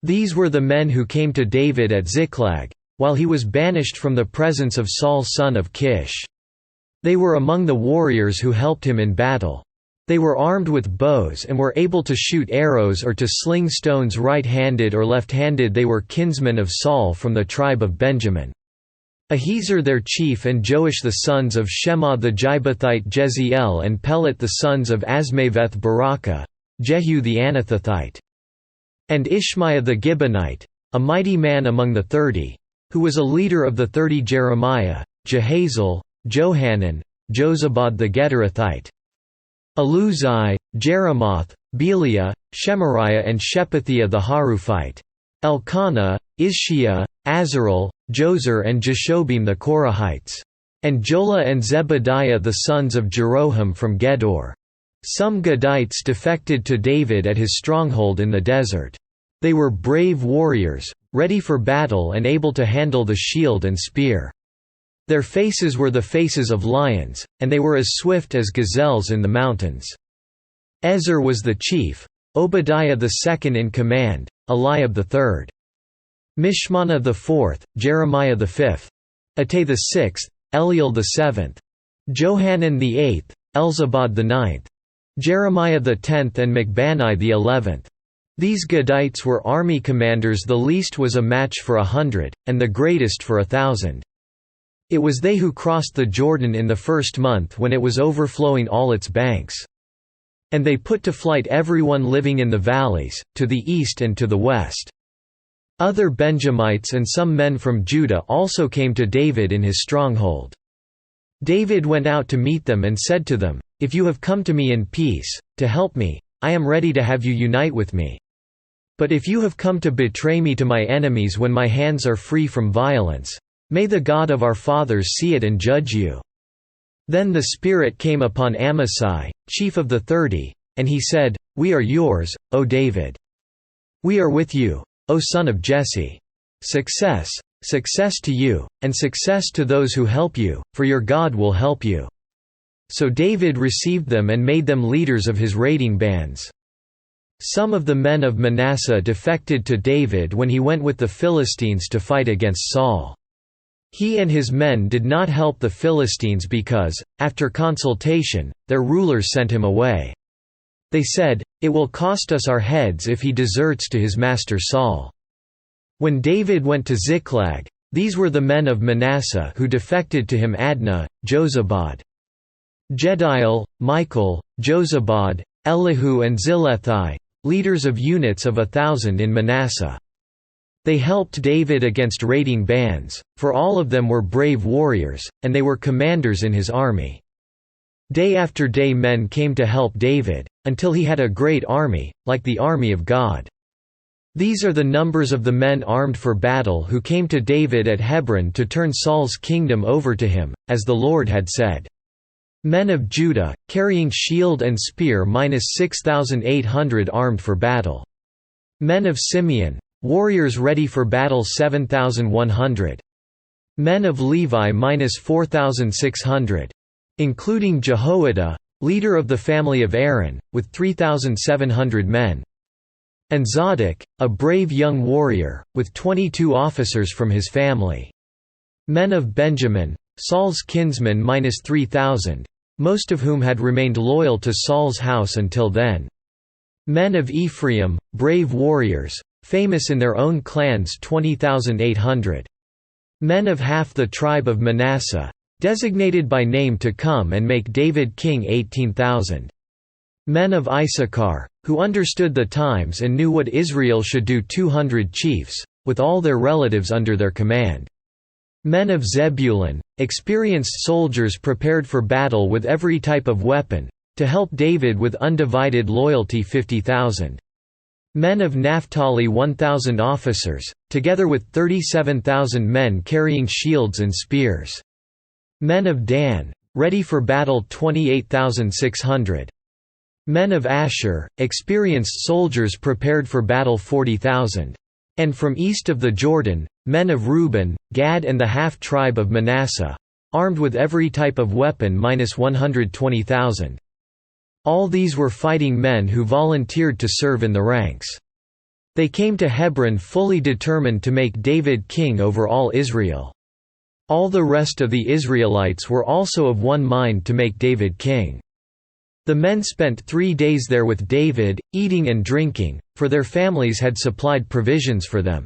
These were the men who came to David at Ziklag, while he was banished from the presence of Saul son of Kish. They were among the warriors who helped him in battle. They were armed with bows and were able to shoot arrows or to sling stones right-handed or left-handed. They were kinsmen of Saul from the tribe of Benjamin. Ahiezer their chief, and Joash the sons of Shema the Gibeathite, Jeziel and Pelet the sons of Asmaveth Barakah, Jehu the Anathothite, and Ishmaiah the Gibeonite, a mighty man among the 30, who was a leader of the 30, Jeremiah, Jehazel, Johanan, Jozabad the Gederathite, Eluzai, Jeremoth, Beliah, Shemariah and Shephatiah the Haruphite, Elkanah, Ishiah, Azarel, Jozer and Jeshobim the Korahites, and Jola and Zebadiah the sons of Jeroham from Gedor. Some Gadites defected to David at his stronghold in the desert. They were brave warriors, ready for battle and able to handle the shield and spear. Their faces were the faces of lions, and they were as swift as gazelles in the mountains. Ezer was the chief, Obadiah the second in command, Eliab the third, Mishmannah the fourth, Jeremiah the fifth, Attai the sixth, Eliel the seventh, Johanan the eighth, Elzabad the ninth, Jeremiah the 10th and Macbanai the 11th. These Gadites were army commanders. The least was a match for 100, and the greatest for 1,000. It was they who crossed the Jordan in the first month when it was overflowing all its banks. And they put to flight everyone living in the valleys, to the east and to the west. Other Benjamites and some men from Judah also came to David in his stronghold. David went out to meet them and said to them, "If you have come to me in peace, to help me, I am ready to have you unite with me. But if you have come to betray me to my enemies when my hands are free from violence, may the God of our fathers see it and judge you." Then the Spirit came upon Amasai, chief of the 30, and he said, "We are yours, O David. We are with you, O son of Jesse. Success, success to you, and success to those who help you, for your God will help you." So David received them and made them leaders of his raiding bands. Some of the men of Manasseh defected to David when he went with the Philistines to fight against Saul. He and his men did not help the Philistines because, after consultation, their rulers sent him away. They said, "It will cost us our heads if he deserts to his master Saul." When David went to Ziklag, these were the men of Manasseh who defected to him: Adnah, Jozabad, Jediel, Michael, Jozabad, Elihu and Zilethai, leaders of units of 1,000 in Manasseh. They helped David against raiding bands, for all of them were brave warriors, and they were commanders in his army. Day after day men came to help David, until he had a great army, like the army of God. These are the numbers of the men armed for battle who came to David at Hebron to turn Saul's kingdom over to him, as the Lord had said. Men of Judah, carrying shield and spear -6,800 armed for battle. Men of Simeon, warriors ready for battle 7,100. Men of Levi -4,600. Including Jehoiada, leader of the family of Aaron, with 3,700 men. And Zadok, a brave young warrior, with 22 officers from his family. Men of Benjamin, Saul's kinsmen -3,000. Most of whom had remained loyal to Saul's house until then. Men of Ephraim, brave warriors, famous in their own clans 20,800. Men of half the tribe of Manasseh, designated by name to come and make David king 18,000. Men of Issachar, who understood the times and knew what Israel should do 200 chiefs, with all their relatives under their command. Men of Zebulun, experienced soldiers prepared for battle with every type of weapon, to help David with undivided loyalty 50,000. Men of Naphtali 1,000 officers, together with 37,000 men carrying shields and spears. Men of Dan, ready for battle 28,600. Men of Asher, experienced soldiers prepared for battle 40,000. And from east of the Jordan, men of Reuben, Gad and the half-tribe of Manasseh, armed with every type of weapon -120,000. All these were fighting men who volunteered to serve in the ranks. They came to Hebron fully determined to make David king over all Israel. All the rest of the Israelites were also of one mind to make David king. The men spent 3 days there with David, eating and drinking, for their families had supplied provisions for them.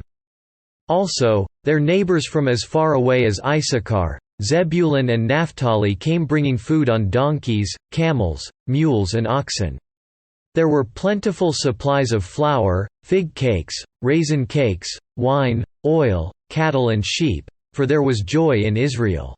Also, their neighbors from as far away as Issachar, Zebulun and Naphtali came bringing food on donkeys, camels, mules and oxen. There were plentiful supplies of flour, fig cakes, raisin cakes, wine, oil, cattle and sheep, for there was joy in Israel.